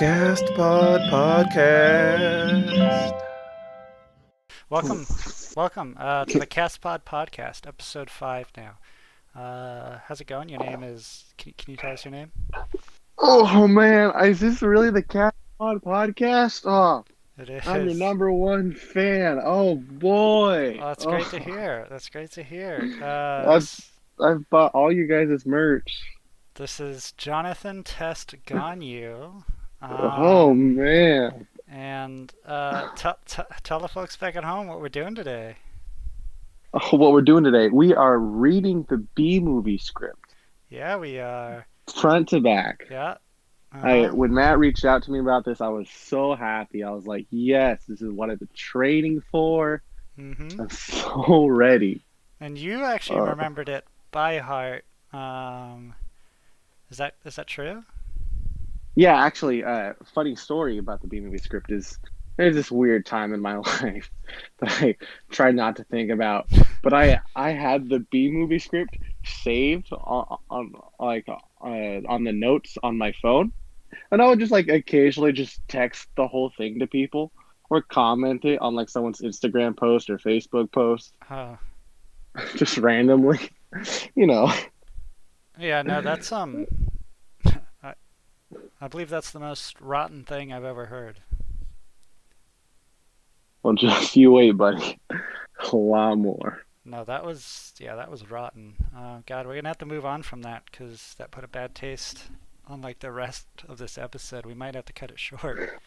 CastpodPodcast. Welcome to the CastpodPodcast, episode 5 now. How's it going? Your name is. Can you tell us your name? Oh man, is this really the CastPod podcast? Oh, It I'm your is. number one fan. Oh boy. Oh, that's great to Oh, hear. That's great to hear. I've I've bought all you guys' merch. This is Jonathan Test Ganyu. Oh Um, man. and tell the folks back at home what we're doing today. Oh, what we're doing today? We are reading the B movie script, Yeah, we are. front to back. Yeah. I Uh-huh. when Matt reached out to me about this, I was so happy. I was like, yes, this is what I've been training for. Mm-hmm. I'm so ready. And you actually Uh, remembered it by heart. Um, is that true? Yeah, actually, funny story about the B movie script is there's this weird time in my life that I try not to think about, but I had the B movie script saved on the notes on my phone, and I would just like occasionally just text the whole thing to people or comment it on like someone's Instagram post or Facebook post, Oh. just randomly, you know. Yeah, no, that's I, I believe that's the most rotten thing I've ever heard. Well, just you wait, buddy. A lot more. No, that was rotten. God, we're gonna have to move on from that because that put a bad taste on like the rest of this episode. We might have to cut it short.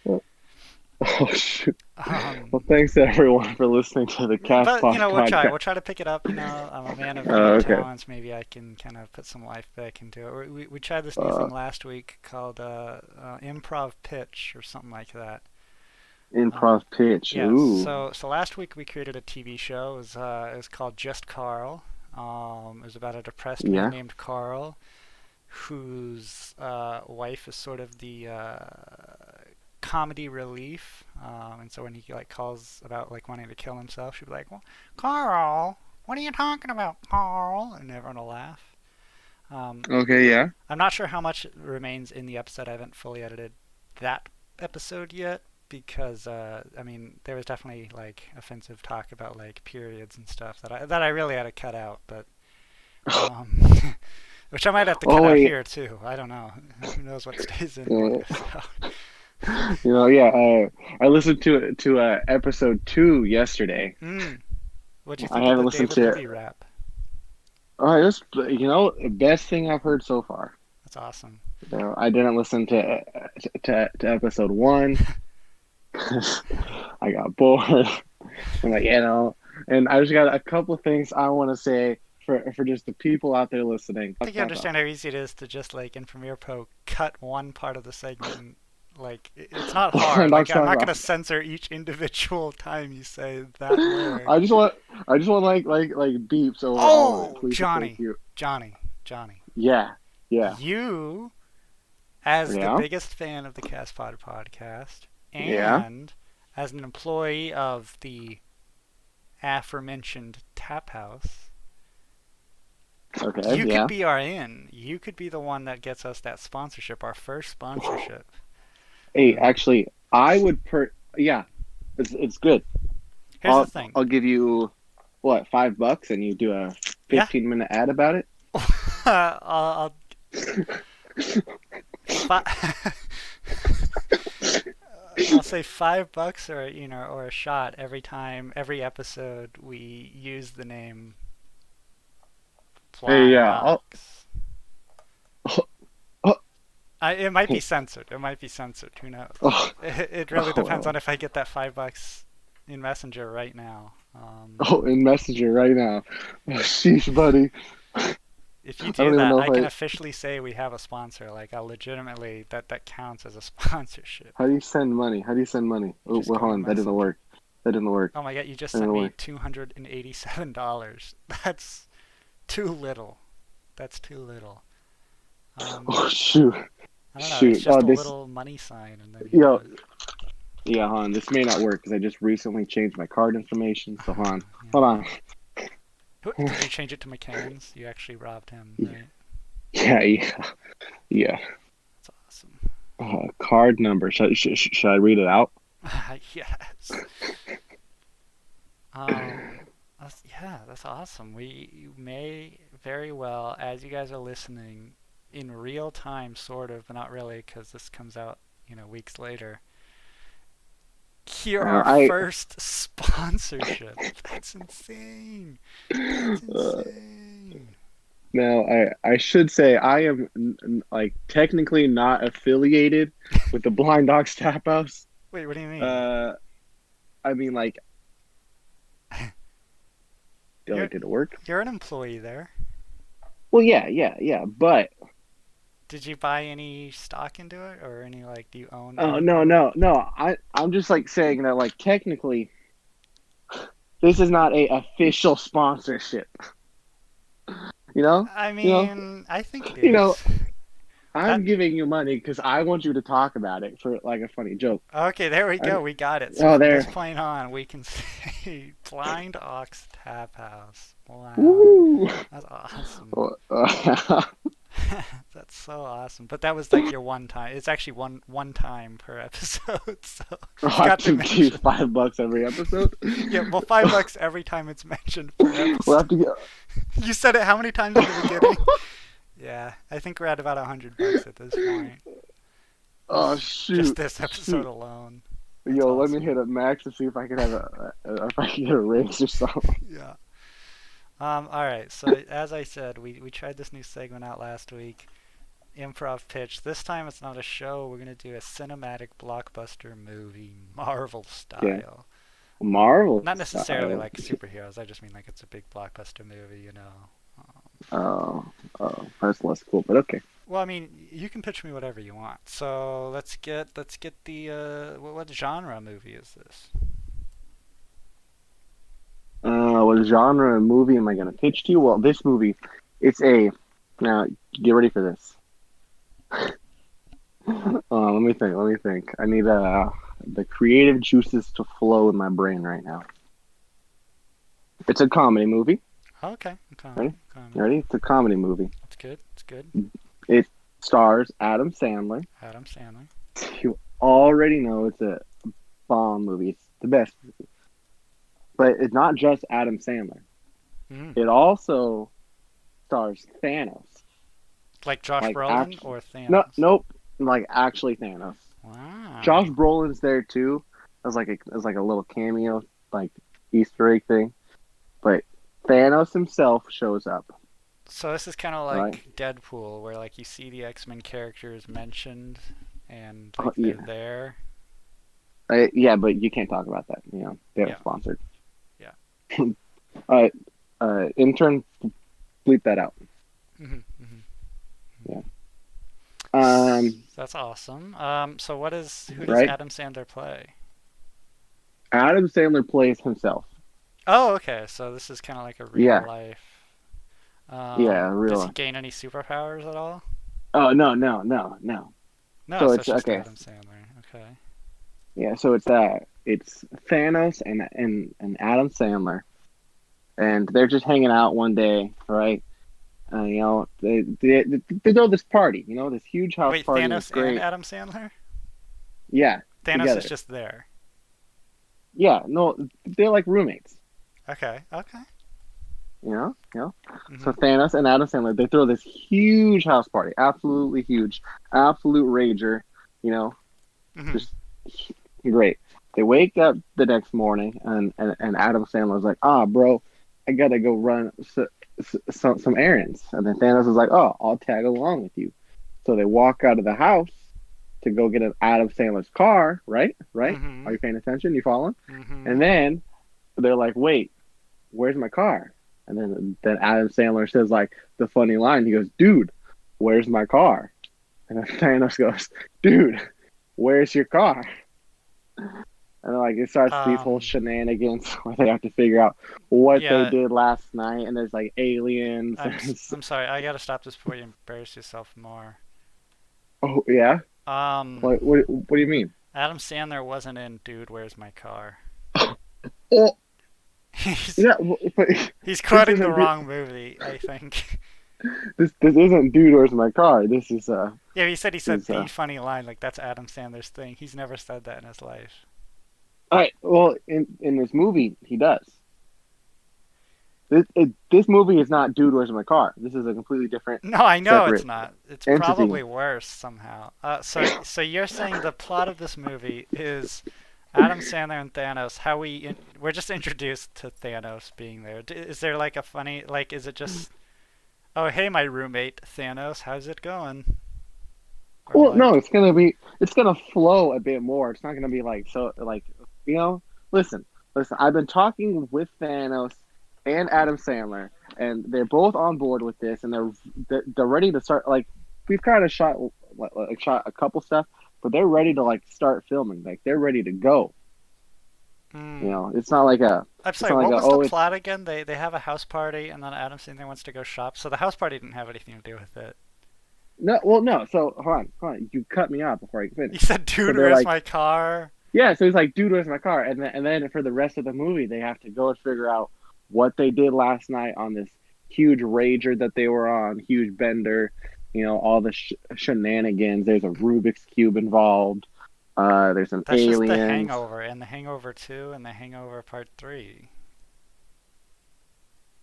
Oh shoot. Um, Well, thanks everyone for listening to the but CastPod we'll try. podcast. We'll try to pick it up. I'm a man of many Okay. talents. Maybe I can kind of put some life back into it. We tried this new Uh, thing last week called Improv Pitch or something like that. Uh, Improv pitch. Yeah, Ooh. so last week we created a TV show. It was called Just Carl. It was about a depressed man Yeah. named Carl, whose wife is sort of the comedy relief. And so when he like calls about like wanting to kill himself, she'd be like, "Well, Carl, what are you talking about, Carl?" And everyone will laugh. Um, Okay. Yeah. I'm not sure how much remains in the episode. I haven't fully edited that episode yet because I mean there was definitely like offensive talk about like periods and stuff that I really had to cut out, but um, which I might have to Oh cut out wait. here too. I don't know. Who knows what stays in Uh, there? So. yeah. I listened to episode 2 yesterday. Mm, what'd you I think of haven't the listened David to. Libbie rap? This the best thing I've heard so far. That's awesome. I didn't listen to episode 1. I got bored. I'm like, and I just got a couple things I want to say for just the people out there listening. I think you understand how easy it is to just like in Premiere Pro cut one part of the segment. And, like it's not I'm hard. not Like I'm talking not about. gonna censor each individual time you say that word. I just want like beeps over all of it, Oh, please and thank Johnny, you. Johnny, Johnny. Yeah, yeah, You, as the yeah, biggest fan of the CastPod podcast, yeah. and as an employee of the aforementioned tap house, Okay, you could yeah. be our in. You could be the one that gets us that sponsorship, our first sponsorship. Hey, Uh, actually, I would yeah, it's good. Here's the thing. I'll give you what, $5 and you do a Yeah, 15-minute ad about it. I'll fi- I'll say $5 or or a shot every time, every episode we use the name Hey, Fly yeah, Box. oh, oh, It might be hey, censored. It might be censored. Who knows? oh, It really oh, depends on well. if I get that $5 in Messenger right now. Oh, in Messenger right now. Oh, sheesh, buddy. If you I do don't even that, know I if can I. officially say we have a sponsor. Like, I'll legitimately, that counts as a sponsorship. How do you send money? How do you send money? You Oh, just well, go hold to on. That didn't Messenger. work. That didn't work. Oh my god, you just That sent didn't me work. $287. That's too little. That's too little. Oh, shoot. I don't know, it's Shoot. just Oh, a this. little money sign and then you Yo, put, yeah, hon. This may not work because I just recently changed my card information. So, hon. Hold yeah. on. Did you change it to McCain's? You actually robbed him, Yeah, right? yeah, yeah. Yeah. That's awesome. Card number. Should I read it out? Yes. Yeah, that's awesome. We may very well, as you guys are listening, in real time, sort of, but not really, because this comes out, weeks later. Hear our I first sponsorship. That's insane. That's uh, insane. Now I should say I am like technically not affiliated with the Blind Dogs Tap House. Wait, what do you mean? Uh, I mean like, You're did it work? you're an employee there. Well, yeah, but Did you buy any stock into it, or any like? Do you own oh any no part of it? no no. I'm just like saying that like technically this is not a official sponsorship. You know, I you know, mean, I think it you know. is. I'm That giving you money because I want you to talk about it for like a funny joke. Okay, there we I, go. We got it. So oh, from this there. point on, we can say Blind Ox Tap House. Wow, Woo! that's awesome. Oh, That's so awesome. But that was like your one time. It's actually one time per episode, so I forgot to can do mention. $5 every episode. Yeah, well, $5 every time it's mentioned per We'll episode. have to get. You said it how many times at the beginning? Yeah, I think we're at about $100 at this point. Oh Just shoot, this episode shoot. alone. That's Yo, let me hit awesome. up Max to see if I can have if I can get a raise or something. Yeah. All right. So as I said, we tried this new segment out last week, Improv Pitch. This time it's not a show. We're gonna do a cinematic blockbuster movie, Marvel Yeah, style. Marvel Not necessarily style. like superheroes. I just mean like it's a big blockbuster movie. Oh, oh, that's less cool, but okay. Well, I mean, you can pitch me whatever you want. So let's get the what genre movie is this? What genre of movie am I gonna pitch to you? Well, this movie, it's a. Now, get ready for this. Let me think. Let me think. I need the creative juices to flow in my brain right now. It's a comedy movie. Okay, Ready? comedy, You comedy. ready? It's a comedy movie. That's good. That's good. It stars Adam Sandler. Adam Sandler. You already know it's a bomb movie. It's the best movie. But it's not just Adam Sandler. Mm. It also stars Thanos. Like Josh Like Brolin actually, or no, Thanos? nope. Like actually Thanos. Josh Wow. Brolin's there too. As like a little cameo, like Easter egg thing. But Thanos himself shows up. So this is kind of Right? like Deadpool, where like you see the X-Men characters mentioned, and Oh, like they're yeah, there. yeah, but you can't talk about that. You know, they have Yeah. sponsored. Yeah. uh, Intern, bleep that out. Hmm. Hmm. Yeah. Um, That's awesome. So who does right. Adam Sandler play? Adam Sandler plays himself. Oh, okay. So this is kind of like a real Yeah, life. yeah, Does he real. gain any superpowers at all? Oh no, no, no, no. No, So so it's it's just okay. Adam Sandler. Okay. Yeah, so it's Thanos and Adam Sandler, and they're just hanging out one day, right? You know, they throw this party, you know, this huge house Wait, party. It's Thanos and great. Adam Sandler? Yeah, Thanos is together. just there. Yeah, no, they're like roommates. Okay. Okay. You know. So Mhm. Thanos and Adam Sandler, they throw this huge house party, absolutely huge, absolute rager. You know, Mhm. just great. They wake up the next morning, and Adam Sandler's like, "Ah, bro, I gotta go run some errands." And then Thanos is like, "Oh, I'll tag along with you." So they walk out of the house to go get an Adam Sandler's car. Right, right. Are Mhm. you paying attention? You following? And Mhm. then they're like, "Wait, where's my car?" And then Adam Sandler says like the funny line. He goes, "Dude, where's my car?" And then Thanos goes, "Dude, where's your car?" And like it starts these whole Um. shenanigans where they have to figure out what they Yeah. did last night, and there's like aliens. I'm sorry. I gotta stop this before you embarrass yourself more. Oh yeah, Um. what do you mean? Adam Sandler wasn't in Dude, Where's My Car? Oh He's yeah, but he's this quoting the isn't wrong movie, I think. this isn't dude. Where's my car? This is Yeah, he said Is the funny line, like that's Adam Sandler's thing. He's never said that in his life. all right. Well, in this movie, he does. This movie is not Dude, Where's My Car? This is a completely different, No, I know it's separate not. It's entity. probably worse somehow. So you're saying the plot of this movie is Adam Sandler and Thanos. We're just introduced to Thanos being there. Is there like a funny like? Is it just oh hey my roommate Thanos, how's it going? Or Well, no, like it's gonna flow a bit more. It's not gonna be like so like you know. Listen, listen. I've been talking with Thanos and Adam Sandler, and they're both on board with this, and they're ready to start. Like we've kind of shot a couple stuff, but they're ready to like start filming. Like they're ready to go. You hmm. know, I'm it's sorry, not like what a was the oh it's plot again? They have a house party and then Adam Sandler wants to go shop. So the house party didn't have anything to do with it. no well no. So hold on. You cut me off before I can You finish. said, So dude, they're where's like my car? yeah, so he's like, dude, where's my car? And then for the rest of the movie, they have to go and figure out what they did last night on this huge rager that they were on, huge bender, all the shenanigans. There's a Rubik's cube involved. There's some That's just The aliens. Hangover and The Hangover 2 and The Hangover Part 3.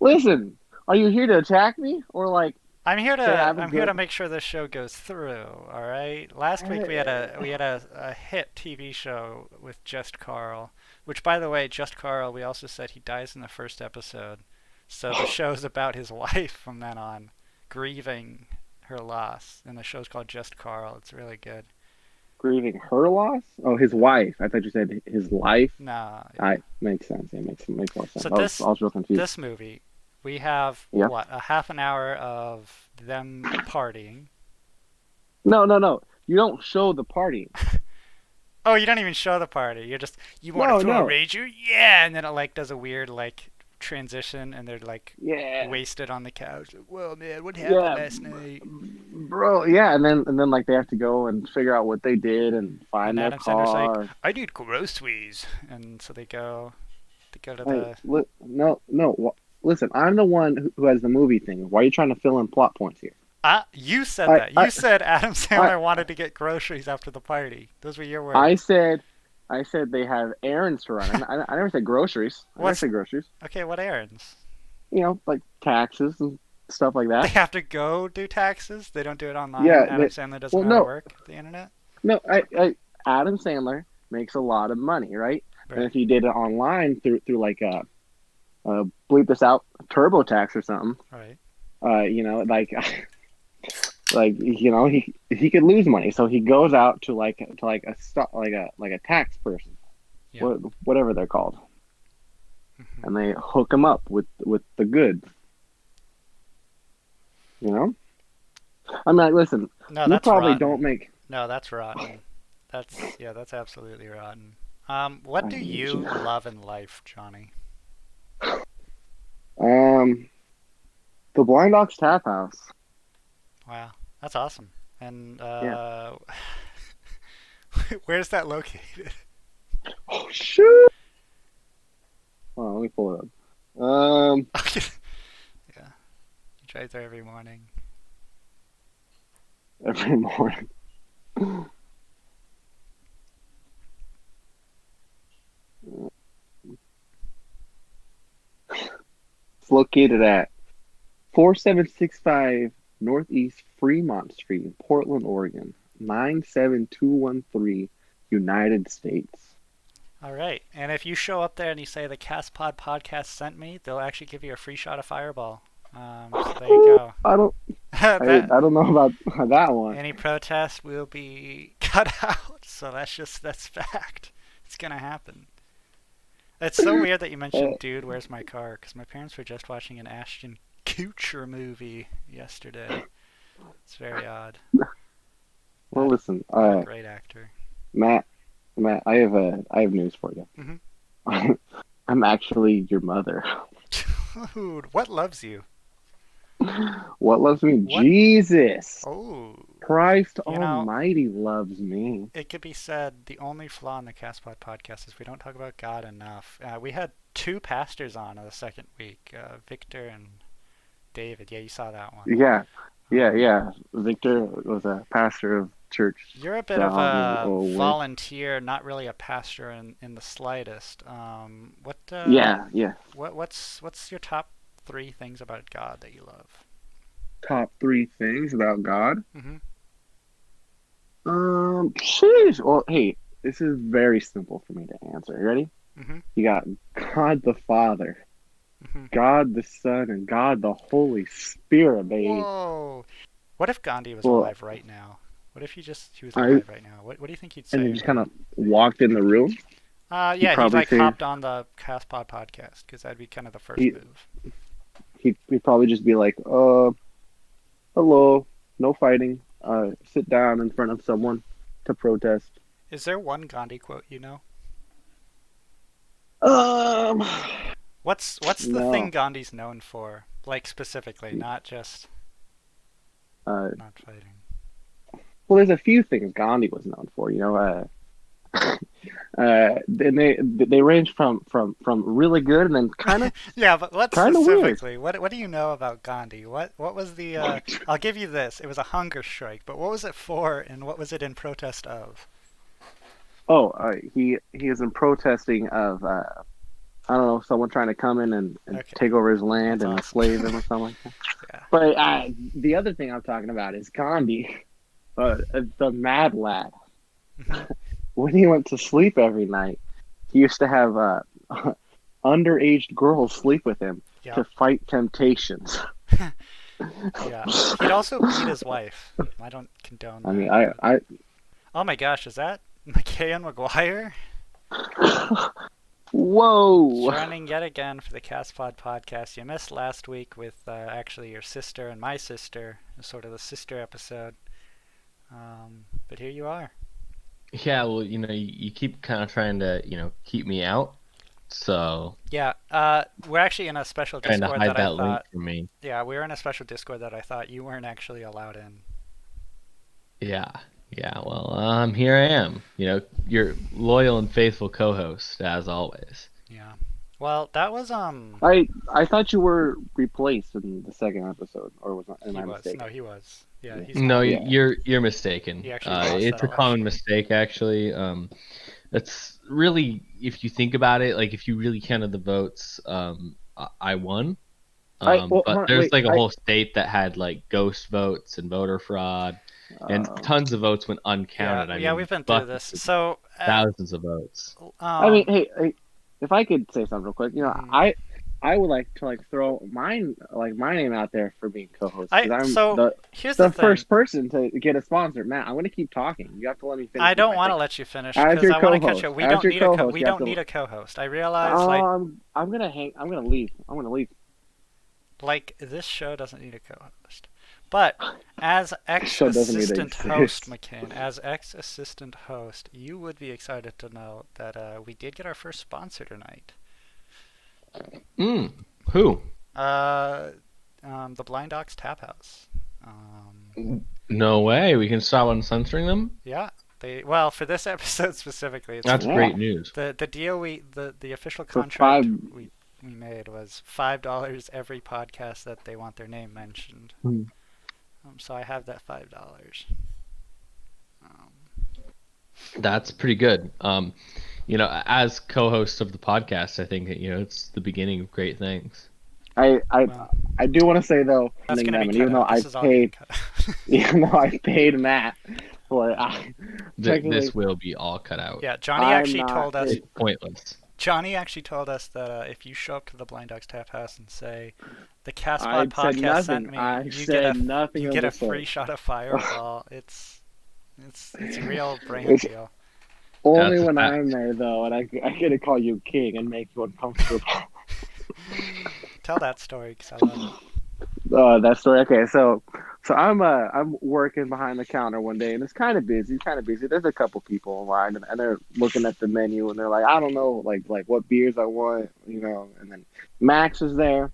Listen, are you here to attack me or like say I have a I'm here to good? make sure this show goes through, all right? Last week we had a hit TV show with Just Carl, which by the way, Just Carl, we also said he dies in the first episode. So the show's about his wife from then on, grieving her loss, and the show's called Just Carl. It's really good. Grieving her loss? Oh, his wife. I thought you said his life. Nah, yeah. I makes sense. It makes more sense. So I was real confused. this movie, we have Yeah. what, a half an hour of them partying. No, no, no. You don't show the party. Oh, you don't even show the party. You want to No, throw a no. rager? Yeah, and then it like does a weird like transition, and they're like Yeah. wasted on the couch. Like, whoa, man, what happened Yeah, last night? bro. Yeah, and then like they have to go and figure out what they did and And find their Adam Sandler's like, car. I need groceries, and so they go to Hey, the. no, no. Listen, I'm the one who has the movie thing. Why are you trying to fill in plot points here? You said I, that. I, You said Adam I, Sandler wanted to get groceries after the party. Those were your I words. said, I said they have errands to run. I never said groceries. I never What's said groceries. okay? What errands? Like taxes and stuff like They that. have to go do taxes. They don't do it online. Yeah. Adam Sandler doesn't Well, know how to no, work the internet. no. Adam Sandler makes a lot of money, right? And Right. if he did it online through like bleep this out, TurboTax or something, Right. like he could lose money, so he goes out to a tax person, Yeah. whatever they're called, Hmm. and they hook him up with the goods. You know, I mean, like, listen, No, you that's probably don't rotten. make. No, that's rotten. That's absolutely rotten. What I do hate you you. love in life, Johnny? Um, the Blind Ox Tap House. Wow, that's awesome. And Yeah. where's that located? Oh shoot! Hold on, let me pull it up. Yeah, you drive there every morning. Every morning. It's located at 4765 Northeast Fremont Street in Portland, Oregon. 97213, United States. All right, and if you show up there and you say the CastPod podcast sent me, they'll actually give you a free shot of Fireball. So there you go. I don't I That don't know about that one. any protest will be cut out. So that's fact. It's gonna happen. It's so weird that you Uh, mentioned "Dude, Where's My Car?" Because my parents were just watching an Ashton Kutcher movie yesterday. It's very odd. well, Not listen, not a great actor. Matt, I have news for you. Hmm. I'm actually your mother. Dude, what loves you? What loves me? What? Jesus Oh, Christ you know, Almighty loves me. it could be said the only flaw in the Castpod podcast is we don't talk about God enough. We had two pastors on the second week, Victor and David. Yeah, you saw that one. Yeah, Yeah, yeah. Victor was a pastor of church You're a bit of down a way. volunteer, not really a pastor in the slightest. Yeah, yeah. What's your top three things about God that you love? Top three things about God. Mm-hmm. Sheesh. Well, hey, this is very simple for me to answer. You ready? Mm-hmm. You got God the Father, Mm-hmm. God the Son, and God the Holy Spirit, baby. Whoa! What if Gandhi was Well, alive right now? What if he was I alive right now? What do you think he'd and say he to just kind me? of walked in the room. He'd Yeah, he probably like say hopped on the CastPod podcast because that'd be kind of the first he move. he'd probably just be like, hello, no fighting. Sit down in front of someone to protest. Is there one Gandhi quote you know? Um, What's the thing no. Gandhi's known for? Like specifically, not just Uh, not fighting. well, there's a few things Gandhi was known for. And they range from really good and then Yeah, but what kind of weird. specifically? What do you know about Gandhi? What was the? I'll give you this. It was a hunger strike, but what was it for, and what was it in protest of? Oh, he is in protesting of I don't know, someone trying to come in and Okay, take over his land that's and awesome. enslave him or something like that. Yeah. But the other thing I'm talking about is Gandhi, the mad lad. Hmm. When he went to sleep every night, he used to have underage girls sleep with him Yeah. to fight temptations. Yeah. He'd also beat his wife. I don't condone I mean, that, I, but I, oh my gosh, is that McKay and McGuire? whoa! Joining yet again for the CastPod podcast. You missed last week with actually your sister and my sister, sort of the sister episode. But here you are. Yeah, well, you keep kind of trying to, keep me out. So Yeah, we're actually in a special trying to Discord that hide I that link thought. from me. Yeah, we were in a special Discord that I thought you weren't actually allowed in. Yeah. Yeah, well, here I am. Your loyal and faithful co-host as always. Yeah. Well, that was I thought you were replaced in the second episode, or am he I was. No, mistaken? he was. Yeah, Yeah, he's No, gone. yeah. you're mistaken. He actually lost that It's a common election. mistake actually. That's really, if you think about it, like if you really counted the votes, I won. But there's Wait, like a whole state that had like ghost votes and voter fraud, and uh, tons of votes went Yeah, uncounted. I yeah, mean, we've been through this. buckets of So, thousands of votes. I mean, um, hey, if I could say something real quick, mhm. I would like to throw my name out there for being co-host I because I'm so here's the the thing. first person to get a sponsor. Matt, I'm going to keep talking. You have to let me finish I with don't my want to thing. let you finish As because your I want to catch co-host, up. We as don't your need a co-host, we you have don't to. need a co-host. I realize I'm gonna hang. I'm gonna leave. I'm gonna leave. like this show doesn't need a co-host. But as Show doesn't need to ex-assistant host exist. McCain, as ex-assistant host, you would be excited to know that we did get our first sponsor tonight. Mm, who? Uh, the Blind Ox Tap House. No way. We can stop on censoring them. Yeah, they well for this episode specifically, it's That's Yeah. great news. the deal the official For five. contract we made was $5 every podcast that they want their name mentioned. So I have that $5. Um, That's pretty good. As co-host of the podcast, I think that, it's the beginning of great things. I well, I do want to say though, that's gonna be them, and cut even though out. I This is all getting paid, cut out. even though I paid Matt for it, This technically will be all cut out. Yeah, I'm not. It's pointless. Johnny actually told us that if you show up to the Blind Dogs Tap House and say the I Castpod said podcast sent nothing. me, I you get said nothing you of get the a free sort. shot of Fireball. It's a real brand It's deal. only That's a when I'm fact. there though, and I get to call you king and make you uncomfortable. Tell that story because I love it. That story. Okay, so I'm working behind the counter one day, and it's kind of busy. Kind of busy. There's a couple people in line, and they're looking at the menu, and they're like, I don't know, like what beers I want, And then Max is there,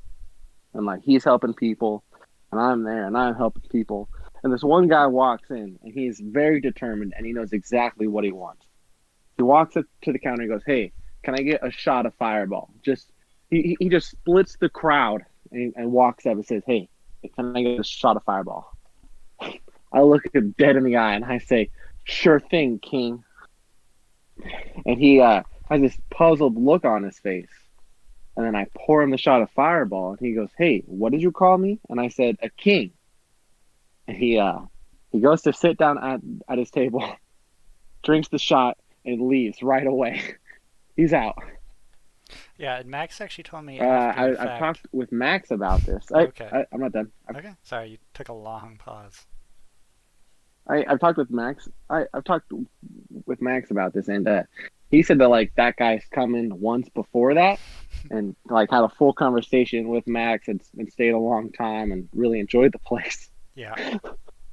and like he's helping people, and I'm there, and I'm helping people. And this one guy walks in, and he's very determined, and he knows exactly what he wants. He walks up to the counter and goes, "Hey, can I get a shot of Fireball?" He just splits the crowd and walks up and says, "Hey, can I get a shot of Fireball?" I look him dead in the eye and I say, "Sure thing, King." And he has this puzzled look on his face. And then I pour him the shot of Fireball, and he goes, "Hey, what did you call me?" And I said, "A king." And he goes to sit down at his table, drinks the shot, and leaves right away. He's out. Yeah, and Max actually told me after the I've fact. talked with Max about this. Okay. I'm not done. Okay. Sorry, you took a long pause. I've talked with Max. I've talked with Max about this, and he said that like that guy's come in once before that, and like had a full conversation with Max and stayed a long time and really enjoyed the place. Yeah,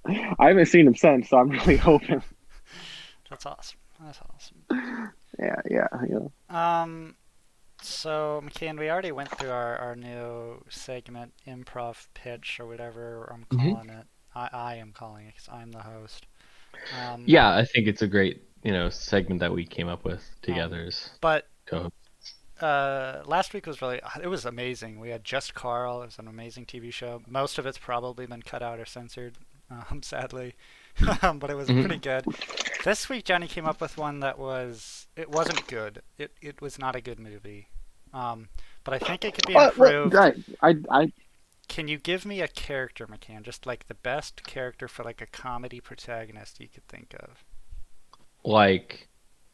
I haven't seen him since, so I'm really hoping. that's awesome. That's awesome. Yeah. So McCann, we already went through our new segment, Improv Pitch or whatever I'm calling it. I am calling it because I'm the host. Yeah, I think it's a great, segment that we came up with together as But co-hosts. last week was it was amazing. We had Just Carl. It was an amazing TV show. Most of it's probably been cut out or censored, sadly. But it was pretty good. This week, Johnny came up with one it wasn't good. It was not a good movie. But I think it could be improved. I Can you give me a character, McCann? Just like the best character for like a comedy protagonist you could think of. Like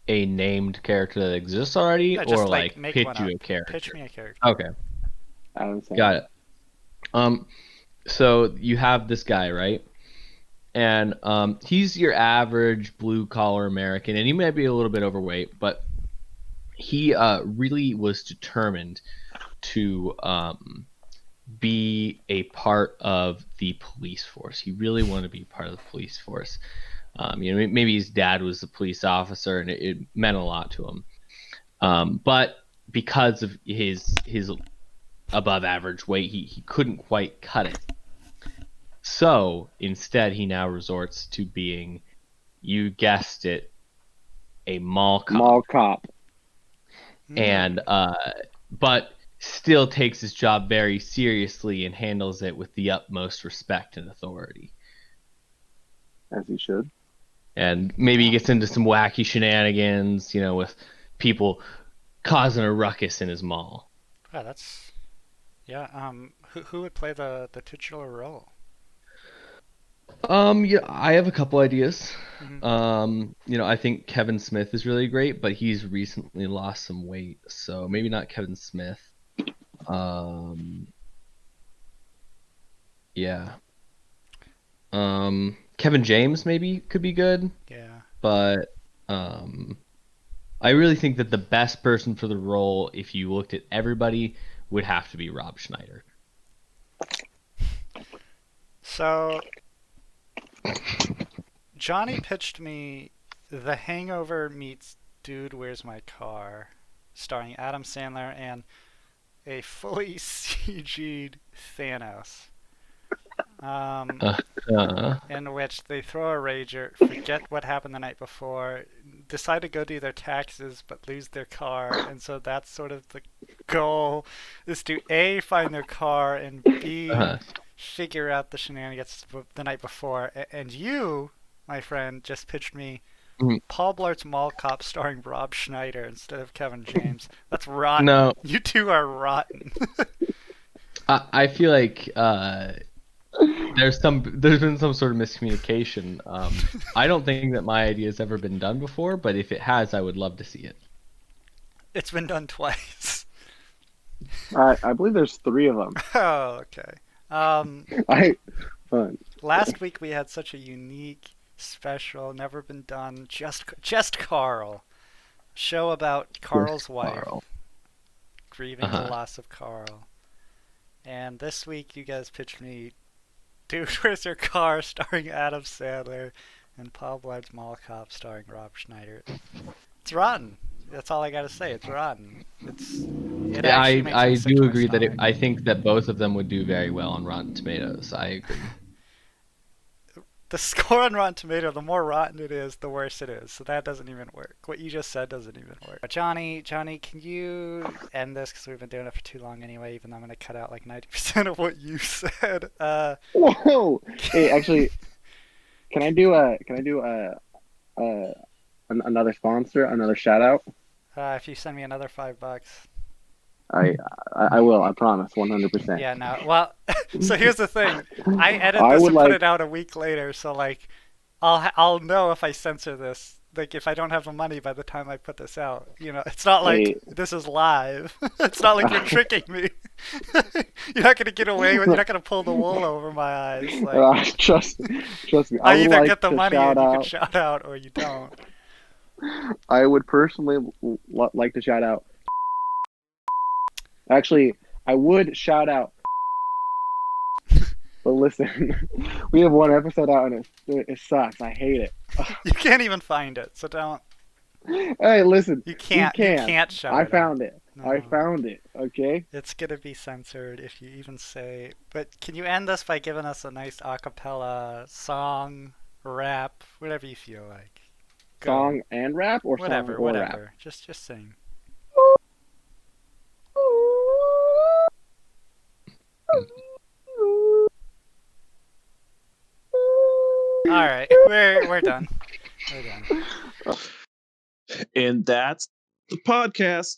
a named character that exists already, Yeah, just or like like make pitch one you up. a character? Pitch me a character. Okay, got it. So you have this guy, right? And he's your average blue collar American, and he might be a little bit overweight, but he really was determined to be a part of the police force. He really wanted to be part of the police force. Maybe his dad was a police officer, and it meant a lot to him. But because of his above average weight, he couldn't quite cut it. So instead, he now resorts to being, you guessed it, a mall cop. Mall cop. And but still takes his job very seriously and handles it with the utmost respect and authority. As he should. And maybe he gets into some wacky shenanigans, with people causing a ruckus in his mall. Yeah, who would play the titular role? Yeah, I have a couple ideas. Mm-hmm. I think Kevin Smith is really great, but he's recently lost some weight, so maybe not Kevin Smith. Yeah. Kevin James maybe could be good. Yeah. But I really think that the best person for the role, if you looked at everybody, would have to be Rob Schneider. So Johnny pitched me The Hangover meets Dude, Where's My Car, starring Adam Sandler and a fully CG'd Thanos. In which they throw a rager, forget what happened the night before, decide to go do their taxes but lose their car, and so that's sort of the goal, is to A, find their car, and B, figure out the shenanigans the night before. And you, my friend, just pitched me Paul Blart's Mall Cop starring Rob Schneider instead of Kevin James. That's rotten. No. You two are rotten. I feel like there's been some sort of miscommunication. I don't think that my idea has ever been done before, but if it has, I would love to see it. It's been done twice. I believe there's 3 of them. Oh, okay. Last week we had such a unique, special, never been done, just Carl show about Carl's wife grieving the loss of Carl. And this week you guys pitched me Dude, Where's Your Car starring Adam Sandler and Paul Blart's Mall Cop starring Rob Schneider. It's rotten. That's all I gotta say. It's rotten. I do agree that I think that both of them would do very well on Rotten Tomatoes. I agree. The score on Rotten Tomato, the more rotten it is, the worse it is. So that doesn't even work. What you just said doesn't even work. But Johnny, can you end this? Because we've been doing it for too long anyway, even though I'm going to cut out like 90% of what you said. Whoa! Hey, actually, Can I do another sponsor, another shout out? If you send me another $5. I will. I promise. 100%. Yeah, no. Well, so here's the thing. I edit I this would and put like. it out a week later, so like, I'll know if I censor this. Like, if I don't have the money by the time I put this out, it's not like Hey, this is live. It's not like you're tricking me. You're not gonna get away with. You're not gonna pull the wool over my eyes. Like, trust trust me. I I would either like get the to money shout and you can out. shout out, or you don't. I would personally like to shout out. Actually, I would shout out. But listen, we have one episode out and it sucks. I hate it. You can't even find it, so don't. Hey, listen, You we can't. You can. can't shout I it out. found it. I No. found it. Okay. It's gonna be censored if you even say. But can you end this by giving us a nice a cappella song, rap, whatever you feel like? Go. Song and rap, or song Whatever, or rap? whatever. Just sing. All right, we're done. We're done. And that's the podcast.